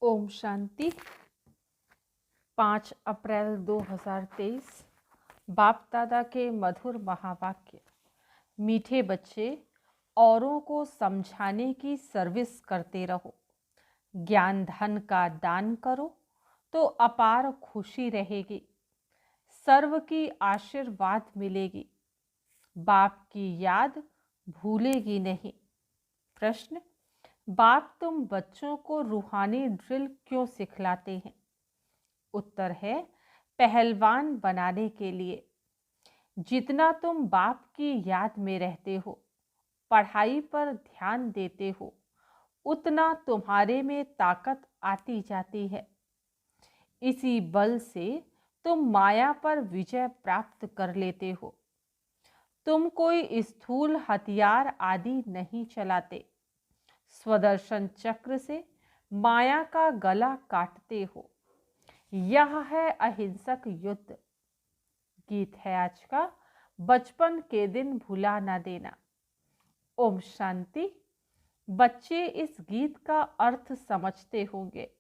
ओम शांति। 5 अप्रैल 2023। बाप दादा के मधुर महावाक्य। मीठे बच्चे, औरों को समझाने की सर्विस करते रहो। ज्ञान धन का दान करो तो अपार खुशी रहेगी। सर्व की आशीर्वाद मिलेगी। बाप की याद भूलेगी नहीं। प्रश्न: बाप तुम बच्चों को रूहानी ड्रिल क्यों सिखलाते हैं? उत्तर है, पहलवान बनाने के लिए। जितना तुम बाप की याद में रहते हो, पढ़ाई पर ध्यान देते हो, उतना तुम्हारे में ताकत आती जाती है। इसी बल से तुम माया पर विजय प्राप्त कर लेते हो। तुम कोई स्थूल हथियार आदि नहीं चलाते, स्वदर्शन चक्र से माया का गला काटते हो। यह है अहिंसक युद्ध। गीत है आज का, बचपन के दिन भुला ना देना। ओम शांति। बच्चे इस गीत का अर्थ समझते होंगे।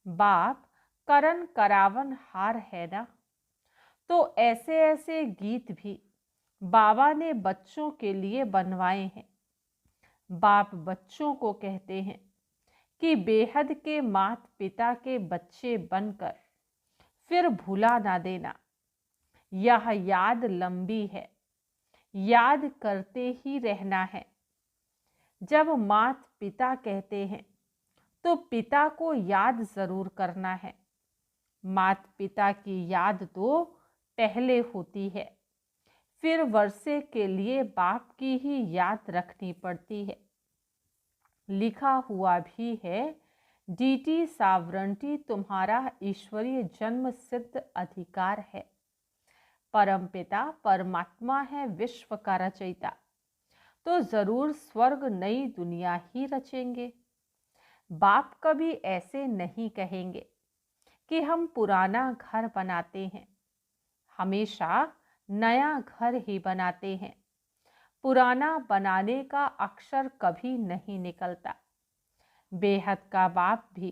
बाप करन करावन हार है ना। तो ऐसे ऐसे गीत भी बाबा ने बच्चों के लिए बनवाए हैं। बाप बच्चों को कहते हैं कि बेहद के माता पिता के बच्चे बनकर फिर भुला ना देना। यह याद लंबी है, याद करते ही रहना है। जब माता पिता कहते हैं तो पिता को याद जरूर करना है। माता पिता की याद तो पहले होती है, फिर वर्षे के लिए बाप की ही याद रखनी पड़ती है। लिखा हुआ भी है, डीटी सावरंटी तुम्हारा ईश्वरीय जन्म सिद्ध अधिकार है। परमपिता परमात्मा है विश्व का रचयिता, तो जरूर स्वर्ग नई दुनिया ही रचेंगे। बाप कभी ऐसे नहीं कहेंगे कि हम पुराना घर बनाते हैं। हमेशा नया घर ही बनाते हैं। पुराना बनाने का अक्षर कभी नहीं निकलता। बेहद का बाप भी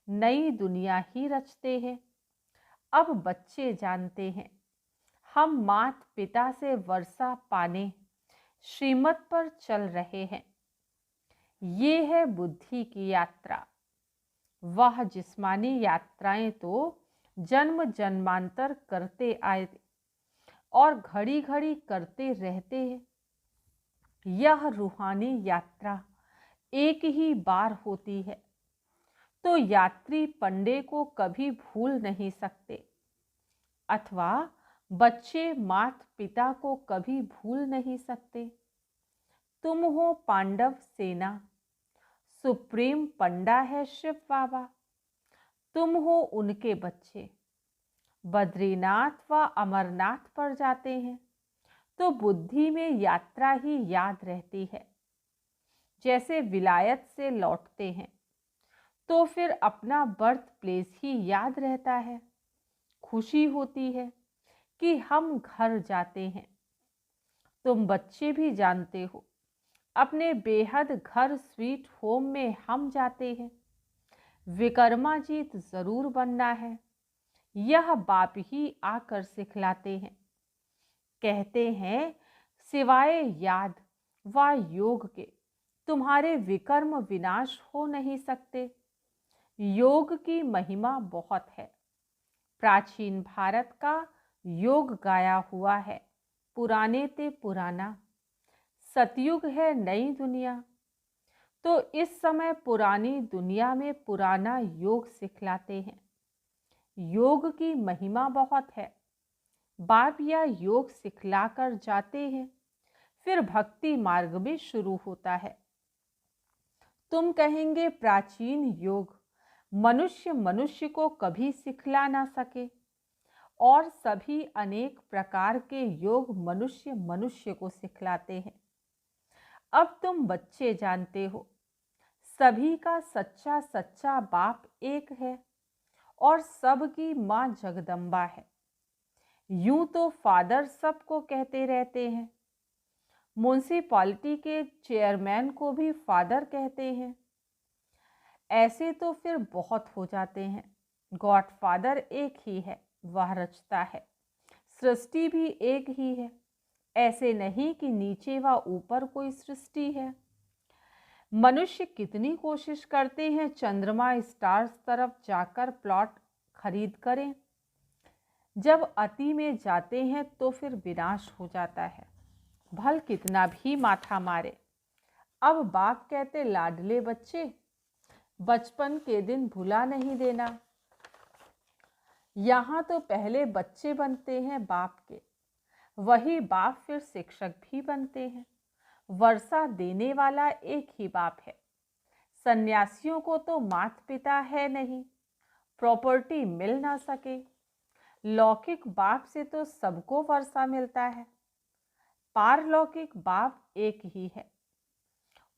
नई दुनिया ही रचते हैं। अब बच्चे जानते हैं, हम माता पिता से वर्षा पाने श्रीमत पर चल रहे हैं। ये है बुद्धि की यात्रा। वह जिस्मानी यात्राएं तो जन्म जन्मांतर करते आए और घड़ी घड़ी करते रहते हैं। यह रूहानी यात्रा एक ही बार होती है, तो यात्री पंडे को कभी भूल नहीं सकते, अथवा बच्चे माता पिता को कभी भूल नहीं सकते। तुम हो पांडव सेना, सुप्रीम पंडा है शिव बाबा। तुम हो उनके बच्चे। बद्रीनाथ व अमरनाथ पर जाते हैं तो बुद्धि में यात्रा ही याद रहती है। जैसे विलायत से लौटते हैं तो फिर अपना बर्थ प्लेस ही याद रहता है। खुशी होती है कि हम घर जाते हैं। तुम बच्चे भी जानते हो, अपने बेहद घर स्वीट होम में हम जाते हैं। विकर्माजीत जरूर बनना है, यह बाप ही आकर सिखलाते हैं। कहते हैं, सिवाय याद व योग के तुम्हारे विकर्म विनाश हो नहीं सकते। योग की महिमा बहुत है। प्राचीन भारत का योग गाया हुआ है, पुराने ते पुराना। सतयुग है नई दुनिया, तो इस समय पुरानी दुनिया में पुराना योग सिखलाते हैं। योग की महिमा बहुत है। बाप या योग सिखलाकर जाते हैं, फिर भक्ति मार्ग भी शुरू होता है। तुम कहेंगे प्राचीन योग मनुष्य को कभी सिखला ना सके, और सभी अनेक प्रकार के योग मनुष्य को सिखलाते हैं। अब तुम बच्चे जानते हो, सभी का सच्चा सच्चा बाप एक है और सबकी माँ जगदम्बा है। यूं तो फादर सबको कहते रहते हैं। म्युनिसिपैलिटी के चेयरमैन को भी फादर कहते हैं। ऐसे तो फिर बहुत हो जाते हैं। गॉडफादर एक ही है, वह रचता है। सृष्टि भी एक ही है, ऐसे नहीं कि नीचे व ऊपर कोई सृष्टि है। मनुष्य कितनी कोशिश करते हैं चंद्रमा स्टार्स तरफ जाकर प्लॉट खरीद करें, जब अति में जाते हैं तो फिर विनाश हो जाता है, भल कितना भी माथा मारे। अब बाप कहते, लाडले बच्चे, बचपन के दिन भुला नहीं देना। यहाँ तो पहले बच्चे बनते हैं बाप के, वही बाप फिर शिक्षक भी बनते हैं। वर्षा देने वाला एक ही बाप है। सन्यासियों को तो माता पिता है नहीं, प्रॉपर्टी मिल ना सके। लौकिक बाप से तो सबको वर्षा मिलता है, पारलौकिक बाप एक ही है,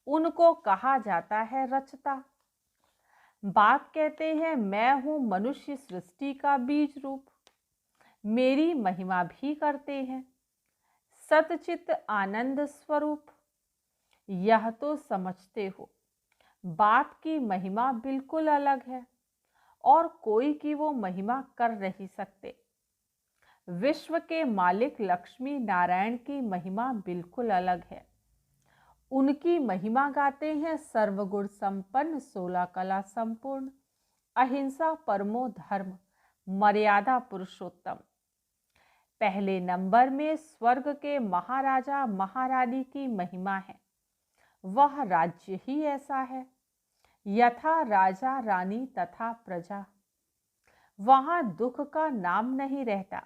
उनको कहा जाता है रचता। बाप कहते हैं, मैं हूं मनुष्य सृष्टि का बीज रूप, मेरी महिमा भी करते हैं सतचित आनंद स्वरूप। यह तो समझते हो, बाप की महिमा बिल्कुल अलग है और कोई की वो महिमा कर नहीं सकते। विश्व के मालिक लक्ष्मी नारायण की महिमा बिल्कुल अलग है। उनकी महिमा गाते हैं सर्वगुण संपन्न, 16 कला संपूर्ण, अहिंसा परमो धर्म, मर्यादा पुरुषोत्तम। पहले नंबर में स्वर्ग के महाराजा महारानी की महिमा है। वह राज्य ही ऐसा है, यथा राजा रानी तथा प्रजा। वहां दुख का नाम नहीं रहता,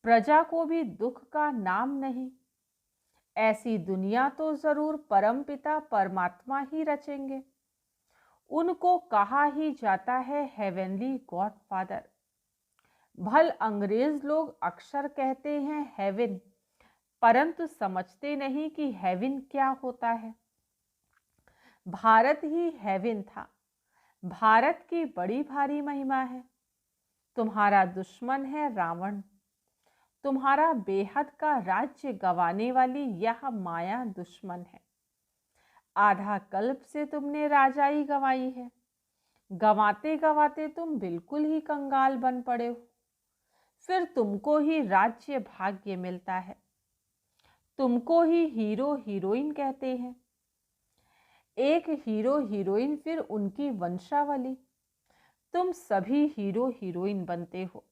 प्रजा को भी दुख का नाम नहीं। ऐसी दुनिया तो जरूर परमपिता परमात्मा ही रचेंगे। उनको कहा ही जाता है हेवनली गॉडफादर। भल अंग्रेज लोग अक्सर कहते हैं हेवन, परंतु समझते नहीं कि हेवन क्या होता है। भारत ही हेवन था। भारत की बड़ी भारी महिमा है। तुम्हारा दुश्मन है रावण, तुम्हारा बेहद का राज्य गंवाने वाली यह माया दुश्मन है। आधा कल्प से तुमने राजाई गंवाई है, गंवाते गंवाते तुम बिल्कुल ही कंगाल बन पड़े हो। फिर तुमको ही राज्य भाग्य मिलता है, तुमको ही हीरो हीरोइन कहते हैं। एक हीरो हीरोइन, फिर उनकी वंशावली, तुम सभी हीरो हीरोइन बनते हो,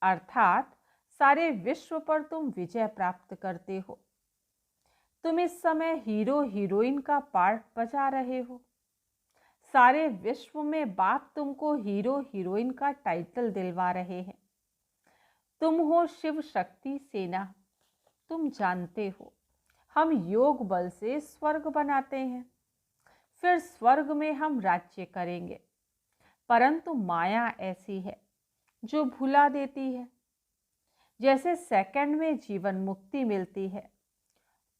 अर्थात सारे विश्व पर तुम विजय प्राप्त करते हो। तुम इस समय हीरो हीरोइन का पार्ट बजा रहे हो। सारे विश्व में बाप तुमको हीरो हीरोइन का टाइटल दिलवा रहे हैं। तुम हो शिव शक्ति सेना। तुम जानते हो, हम योग बल से स्वर्ग बनाते हैं, फिर स्वर्ग में हम राज्य करेंगे। परंतु माया ऐसी है जो भुला देती है। जैसे सेकंड में जीवन मुक्ति मिलती है,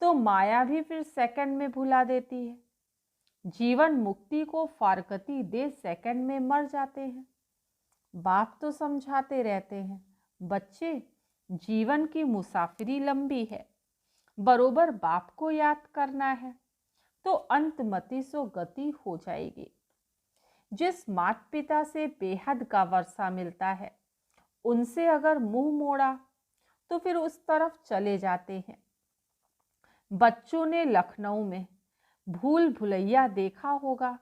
तो माया भी फिर सेकंड में भुला देती है। जीवन मुक्ति को फारकती दे सेकंड में मर जाते हैं। बाप तो समझाते रहते हैं, बच्चे जीवन की मुसाफिरी लंबी है, बरोबर बाप को याद करना है तो अंतमति सो गति हो जाएगी। जिस माता पिता से बेहद का वर्षा मिलता है, उनसे अगर मुंह मोड़ा तो फिर उस तरफ चले जाते हैं। बच्चों ने लखनऊ में भूल भुलैया देखा होगा।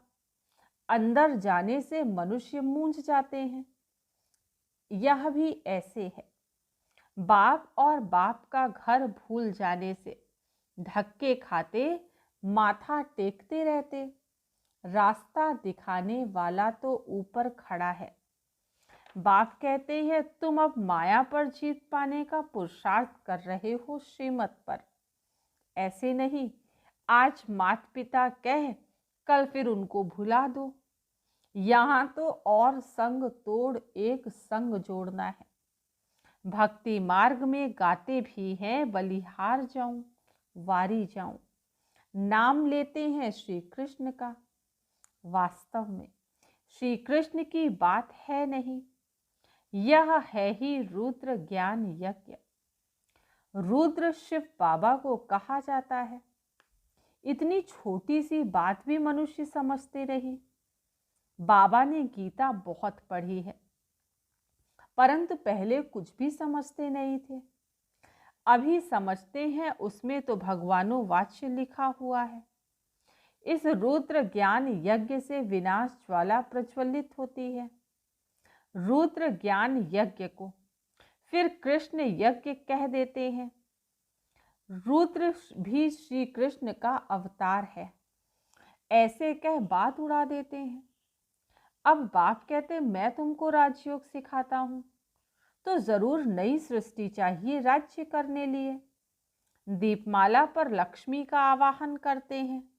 अंदर जाने से मनुष्य मूंझ जाते हैं। यह भी ऐसे है। बाप और बाप का घर भूल जाने से धक्के खाते, माथा टेकते रहते। रास्ता दिखाने वाला तो ऊपर खड़ा है। बाप कहते हैं, तुम अब माया पर जीत पाने का पुरुषार्थ कर रहे हो श्रीमत पर। ऐसे नहीं, आज माता पिता कह, कल फिर उनको भुला दो। यहाँ तो और संग तोड़ एक संग जोड़ना है। भक्ति मार्ग में गाते भी हैं, बलिहार जाऊं वारी जाऊं, नाम लेते हैं श्री कृष्ण का। वास्तव में श्री कृष्ण की बात है नहीं, यह है ही रुद्र ज्ञान यज्ञ। रुद्र शिव बाबा को कहा जाता है। इतनी छोटी सी बात भी मनुष्य समझते रहे। बाबा ने गीता बहुत पढ़ी है, परंतु पहले कुछ भी समझते नहीं थे। अभी समझते हैं, उसमें तो भगवानो वाच्य लिखा हुआ है। इस रुद्र ज्ञान यज्ञ से विनाश ज्वाला प्रज्वलित होती है। रुद्र ज्ञान यज्ञ को फिर कृष्ण यज्ञ कह देते हैं। रुद्र भी श्री कृष्ण का अवतार है, ऐसे कह बात उड़ा देते हैं। अब बाप कहते मैं तुमको राजयोग सिखाता हूं, तो जरूर नई सृष्टि चाहिए राज्य करने लिए। दीपमाला पर लक्ष्मी का आवाहन करते हैं,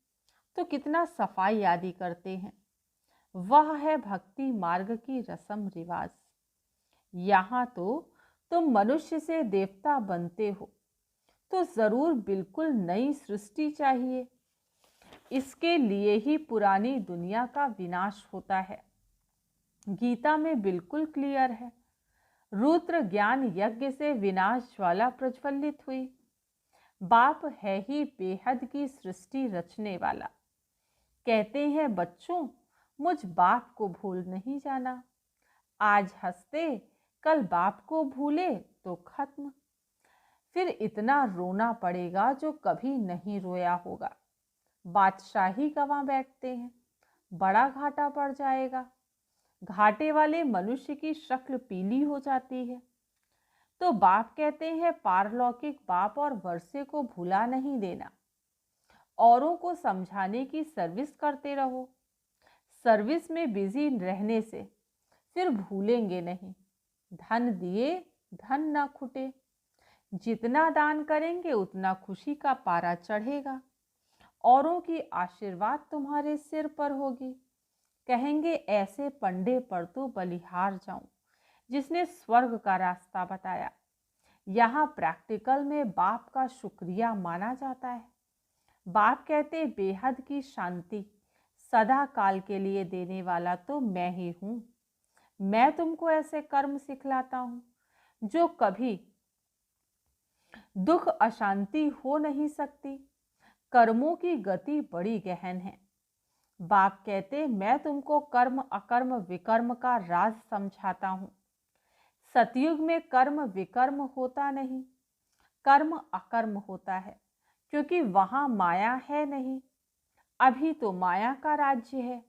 तो कितना सफाई आदि करते हैं। वह है भक्ति मार्ग की रस्म रिवाज। यहाँ तो तुम मनुष्य से देवता बनते हो, तो जरूर बिल्कुल नई सृष्टि चाहिए। इसके लिए ही पुरानी दुनिया का विनाश होता है। गीता में बिल्कुल क्लियर है। रुद्र ज्ञान यज्ञ से विनाश ज्वाला प्रज्वलित हुई। बाप है ही बेहद की सृष्टि रचने वाला। कहते हैं बच्चों, मुझ बाप को भूल नहीं जाना। आज हंसते, कल बाप को भूले तो खत्म। फिर इतना रोना पड़ेगा जो कभी नहीं रोया होगा। बादशाही गंवा बैठते हैं, बड़ा घाटा पड़ जाएगा। घाटे वाले मनुष्य की शक्ल पीली हो जाती है। तो बाप कहते हैं पारलौकिक बाप और वर्षे को भुला नहीं देना। औरों को समझाने की सर्विस करते रहो। सर्विस में बिजी रहने से फिर भूलेंगे नहीं। धन दिए धन ना खुटे। जितना दान करेंगे उतना खुशी का पारा चढ़ेगा। औरों की आशीर्वाद तुम्हारे सिर पर होगी। कहेंगे ऐसे पंडे पर तो बलिहार जाऊं, जिसने स्वर्ग का रास्ता बताया। यहाँ प्रैक्टिकल में बाप का शुक्रिया माना जाता है। बाप कहते बेहद की शांति सदा काल के लिए देने वाला तो मैं ही हूँ। मैं तुमको ऐसे कर्म सिखलाता हूँ जो कभी दुख अशांति हो नहीं सकती। कर्मों की गति बड़ी गहन है। बाप कहते मैं तुमको कर्म अकर्म विकर्म का राज समझाता हूँ। सतयुग में कर्म विकर्म होता नहीं, कर्म अकर्म होता है, क्योंकि वहां माया है नहीं। अभी तो माया का राज्य है,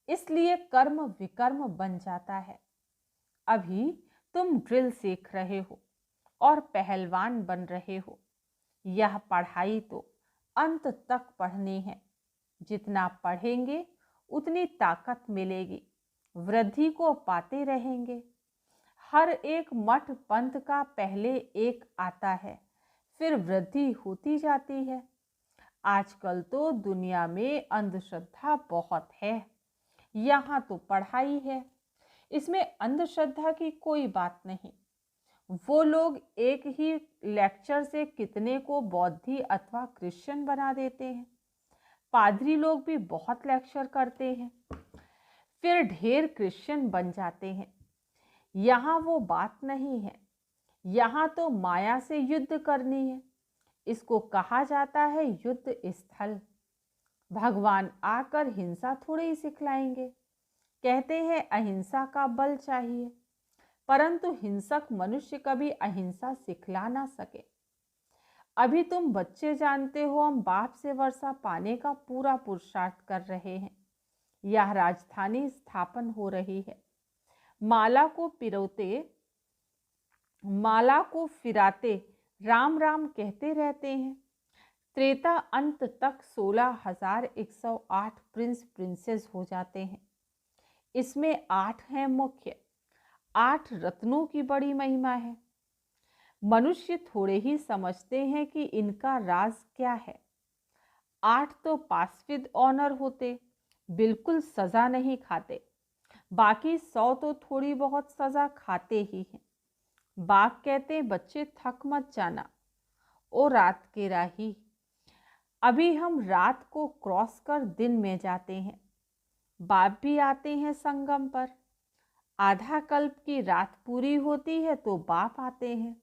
इसलिए कर्म विकर्म बन जाता है। अभी तुम ड्रिल सीख रहे हो और पहलवान बन रहे हो। यह पढ़ाई तो अंत तक पढ़नी है। जितना पढ़ेंगे उतनी ताकत मिलेगी। वृद्धि को पाते रहेंगे। हर एक मठ पंथ का पहले एक आता है, फिर वृद्धि होती जाती है। आजकल तो दुनिया में अंधश्रद्धा बहुत है। यहाँ तो पढ़ाई है, इसमें अंधश्रद्धा की कोई बात नहीं। वो लोग एक ही लेक्चर से कितने को बौद्धि अथवा क्रिश्चियन बना देते हैं। पादरी लोग भी बहुत लेक्चर करते हैं, फिर ढेर क्रिश्चियन बन जाते हैं। यहाँ वो बात नहीं है। यहाँ तो माया से युद्ध करनी है। इसको कहा जाता है युद्ध स्थल। भगवान आकर हिंसा थोड़ी ही सिखलाएंगे। कहते हैं अहिंसा का बल चाहिए, परंतु हिंसक मनुष्य कभी अहिंसा सिखला ना सके। अभी तुम बच्चे जानते हो, हम बाप से वर्षा पाने का पूरा पुरुषार्थ कर रहे हैं। यह राजधानी स्थापन हो रही है। माला को फिराते राम राम कहते रहते हैं। त्रेता अंत तक 16,108 प्रिंस प्रिंसेस हो जाते हैं। इसमें 8 हैं मुख्य। 8 रत्नों की बड़ी महिमा है। मनुष्य थोड़े ही समझते हैं कि इनका राज क्या है। 8 तो पास विद ऑनर होते, बिल्कुल सजा नहीं खाते। बाकी 100 तो थोड़ी बहुत सजा खाते ही हैं। बाप कहते बच्चे थक मत जाना, ओ रात के राही। अभी हम रात को क्रॉस कर दिन में जाते हैं। बाप भी आते हैं संगम पर। आधा कल्प की रात पूरी होती है तो बाप आते हैं।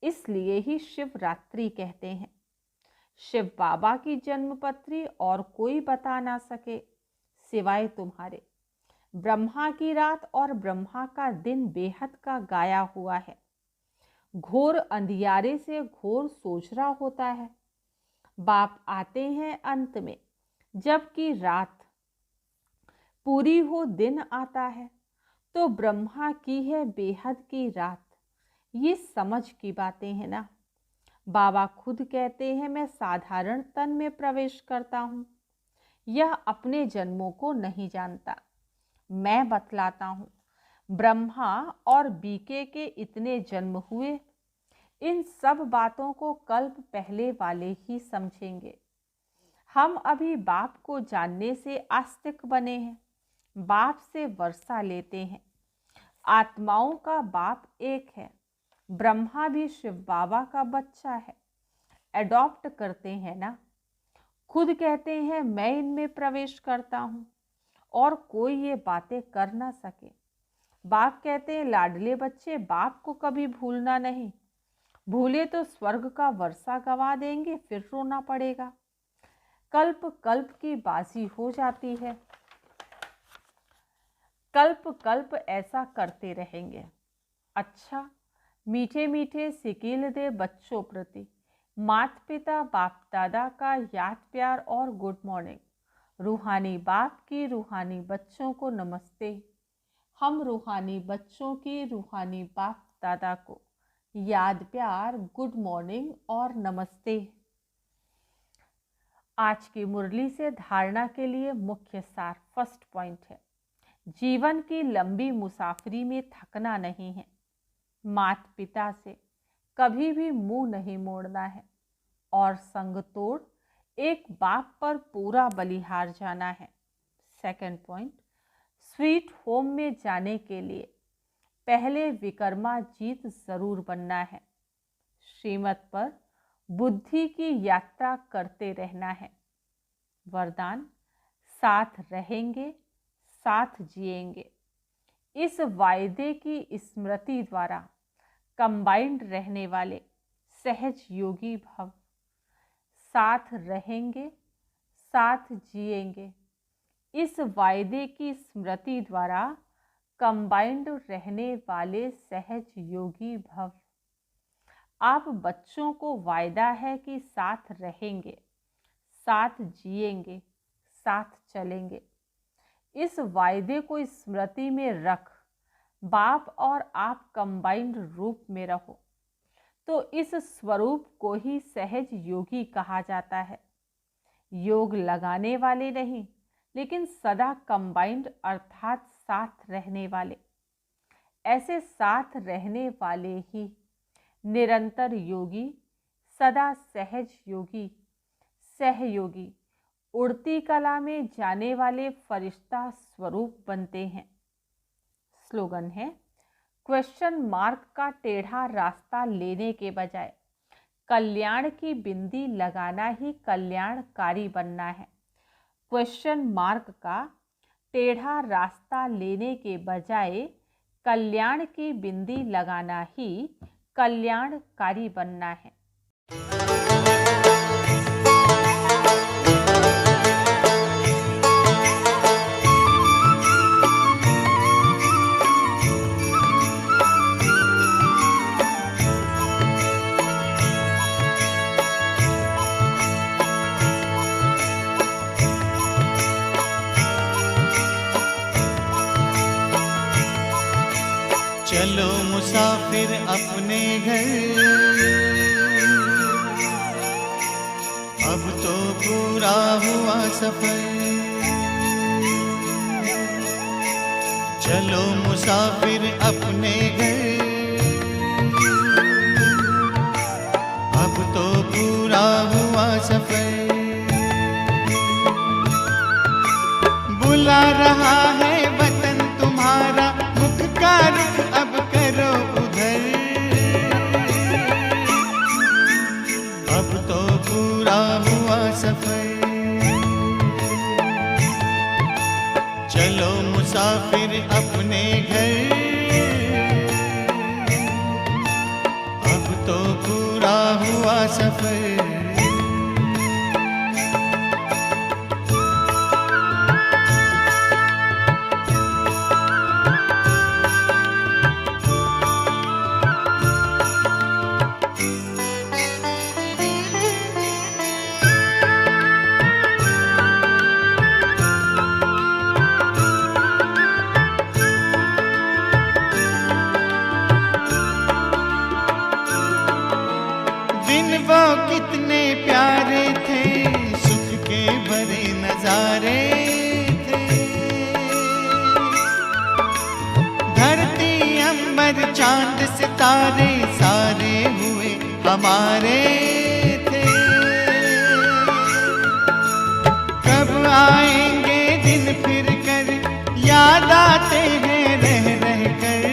इसलिए ही शिवरात्रि कहते हैं। शिव बाबा की जन्मपत्री और कोई बता ना सके सिवाय तुम्हारे। ब्रह्मा की रात और ब्रह्मा का दिन बेहद का गाया हुआ है। घोर अंधियारे से घोर सोचरा होता है। बाप आते हैं अंत में, जबकि रात पूरी हो दिन आता है। तो ब्रह्मा की है बेहद की रात। ये समझ की बातें हैं ना। बाबा खुद कहते हैं, मैं साधारण तन में प्रवेश करता हूँ। यह अपने जन्मों को नहीं जानता। मैं बतलाता हूँ। ब्रह्मा और बीके के इतने जन्म हुए। इन सब बातों को कल्प पहले वाले ही समझेंगे। हम अभी बाप को जानने से आस्तिक बने हैं, बाप से वर्षा लेते हैं। आत्माओं का बाप एक है। ब्रह्मा भी शिव बाबा का बच्चा है। एडॉप्ट करते हैं ना। खुद कहते हैं, मैं इनमें प्रवेश करता हूँ और कोई ये बातें कर ना सके। बाप कहते हैं, लाडले बच्चे, बाप को कभी भूलना नहीं। भूले तो स्वर्ग का वर्षा गवा देंगे, फिर रोना पड़ेगा। कल्प कल्प की बाजी हो जाती है। कल्प कल्प ऐसा करते रहेंगे। अच्छा, मीठे मीठे सिकील दे बच्चों प्रति माता पिता बाप दादा का याद प्यार और गुड मॉर्निंग। रूहानी बाप की रूहानी बच्चों को नमस्ते। हम रूहानी बच्चों की रूहानी बाप दादा को याद प्यार, गुड मॉर्निंग और नमस्ते। आज की मुरली से धारणा के लिए मुख्य सार फर्स्ट पॉइंट है, जीवन की लंबी मुसाफरी में थकना नहीं है। माता पिता से कभी भी मुंह नहीं मोड़ना है और संग तोड़ एक बाप पर पूरा बलिहार जाना है। सेकंड पॉइंट, स्वीट होम में जाने के लिए पहले विकर्मा जीत जरूर बनना है। श्रीमत पर बुद्धि की यात्रा करते रहना है। वरदान, साथ रहेंगे, साथ जिएंगे। इस वायदे की स्मृति द्वारा कंबाइंड रहने वाले सहज योगी भव। साथ रहेंगे, साथ जिएंगे। इस वायदे की स्मृति द्वारा कंबाइंड रहने वाले सहज योगी भव। आप बच्चों को वायदा है कि साथ रहेंगे, साथ जिएंगे, साथ चलेंगे। इस वायदे को स्मृति में रख बाप और आप कंबाइंड रूप में रहो, तो इस स्वरूप को ही सहज योगी कहा जाता है। योग लगाने वाले नहीं, लेकिन सदा कंबाइंड अर्थात साथ रहने वाले। ऐसे साथ रहने वाले ही निरंतर योगी, सदा सहज योगी, सहयोगी, उड़ती कला में जाने वाले फरिश्ता स्वरूप बनते हैं। स्लोगन है, क्वेश्चन मार्क का टेढ़ा रास्ता लेने के बजाय कल्याण की बिंदी लगाना ही कल्याणकारी बनना है। क्वेश्चन मार्क का टेढ़ा रास्ता लेने के बजाय कल्याण की बिंदी लगाना ही कल्याणकारी बनना है। चलो मुसाफिर अपने घर, अब तो पूरा हुआ सफर। चलो मुसाफिर अपने घर, अब तो पूरा हुआ सफर। बुला रहा है वतन तुम्हारा, मुख का रुख अब करो उधर। अब तो पूरा हुआ सफर। चलो मुसाफिर अपने घर, अब तो पूरा हुआ सफर। हमारे थे। कब आएंगे दिन फिर कर, याद आते हैं रह रह कर।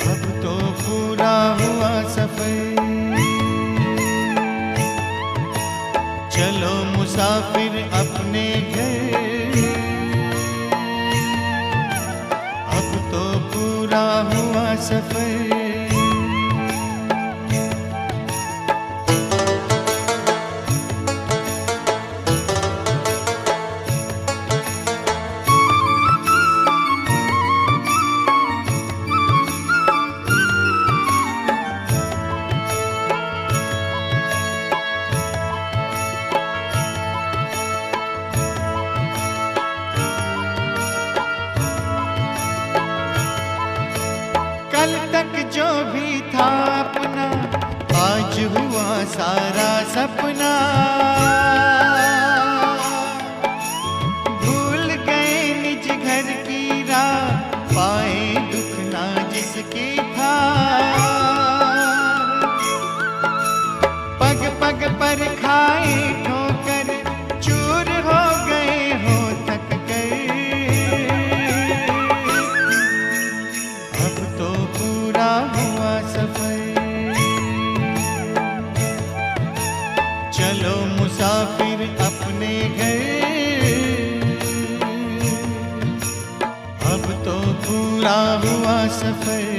अब तो पूरा हुआ सफर, चलो मुसाफिर अपने घर। अब तो पूरा हुआ सफर। कल तक जो भी था अपना, आज हुआ सारा सपना। भूल गए निज घर की राह, पाए दुख ना जिसकी था। पग पग पर खाए ठोकर, चूर हो गए हो थक कर। अब तो पूरा हुआ सफर, चलो मुसाफिर अपने घर। अब तो पूरा हुआ सफर।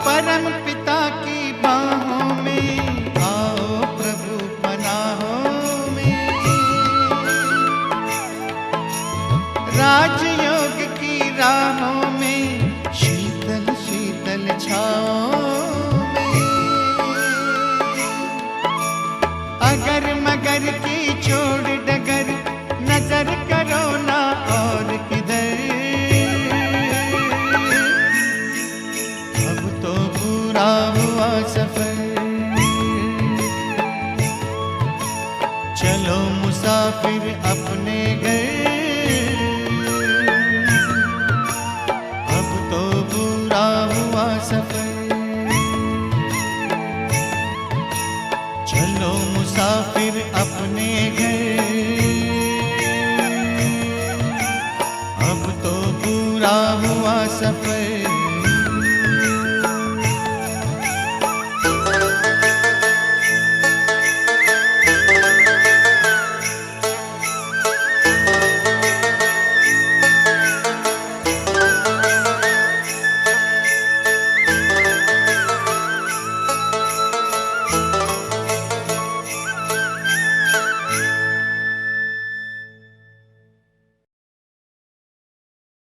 परम पिता की बाहों में आओ प्रभु पनाहों में। राजयोग की राहों में, शीतल शीतल छाओं में। अगर मगर की छोड़ डगर, नजर करो ना और किधर। अब तो पूरा हुआ सफर, चलो मुसाफिर अपने घर। अब तो पूरा हुआ सफर, चलो मुसाफिर अपने घर। अब तो पूरा हुआ सफर।